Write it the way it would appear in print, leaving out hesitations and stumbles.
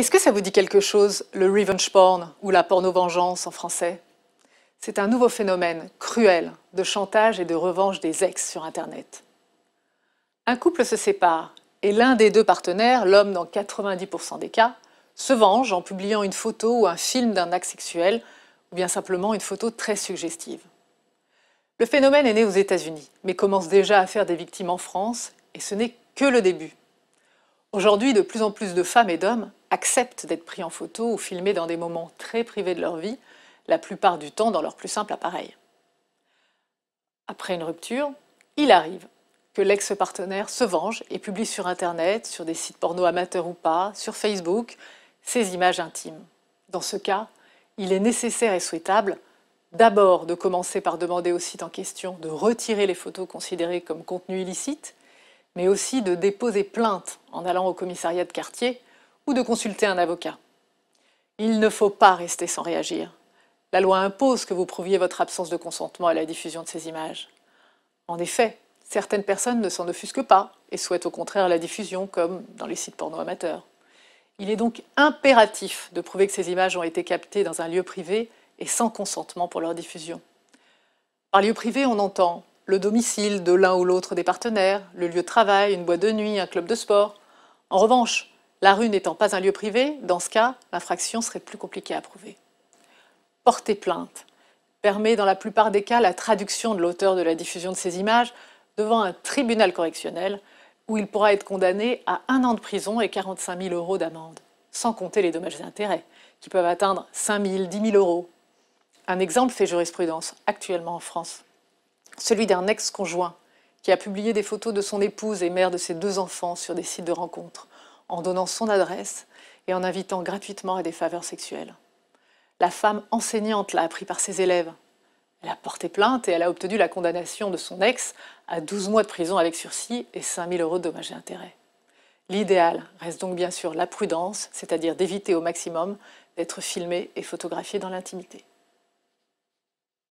Est-ce que ça vous dit quelque chose, le revenge porn ou la porno-vengeance en français? C'est un nouveau phénomène cruel de chantage et de revanche des ex sur Internet. Un couple se sépare et l'un des deux partenaires, l'homme dans 90% des cas, se venge en publiant une photo ou un film d'un acte sexuel ou bien simplement une photo très suggestive. Le phénomène est né aux États-Unis, mais commence déjà à faire des victimes en France et ce n'est que le début. Aujourd'hui, de plus en plus de femmes et d'hommes acceptent d'être pris en photo ou filmés dans des moments très privés de leur vie, la plupart du temps dans leur plus simple appareil. Après une rupture, il arrive que l'ex-partenaire se venge et publie sur Internet, sur des sites porno amateurs ou pas, sur Facebook, ses images intimes. Dans ce cas, il est nécessaire et souhaitable d'abord de commencer par demander au site en question de retirer les photos considérées comme contenu illicite, mais aussi de déposer plainte en allant au commissariat de quartier ou de consulter un avocat. Il ne faut pas rester sans réagir. La loi impose que vous prouviez votre absence de consentement à la diffusion de ces images. En effet, certaines personnes ne s'en offusquent pas et souhaitent au contraire la diffusion, comme dans les sites porno amateurs. Il est donc impératif de prouver que ces images ont été captées dans un lieu privé et sans consentement pour leur diffusion. Par lieu privé, on entend le domicile de l'un ou l'autre des partenaires, le lieu de travail, une boîte de nuit, un club de sport. En revanche, la rue n'étant pas un lieu privé, dans ce cas, l'infraction serait plus compliquée à prouver. Porter plainte permet dans la plupart des cas la traduction de l'auteur de la diffusion de ces images devant un tribunal correctionnel où il pourra être condamné à 1 an de prison et 45 000 € d'amende, sans compter les dommages et intérêts, qui peuvent atteindre 5 000, 10 000 €. Un exemple fait jurisprudence actuellement en France, celui d'un ex-conjoint qui a publié des photos de son épouse et mère de ses 2 enfants sur des sites de rencontres, en donnant son adresse et en invitant gratuitement à des faveurs sexuelles. La femme enseignante l'a appris par ses élèves. Elle a porté plainte et elle a obtenu la condamnation de son ex à 12 mois de prison avec sursis et 5 000 € de dommages et intérêts. L'idéal reste donc bien sûr la prudence, c'est-à-dire d'éviter au maximum d'être filmé et photographié dans l'intimité.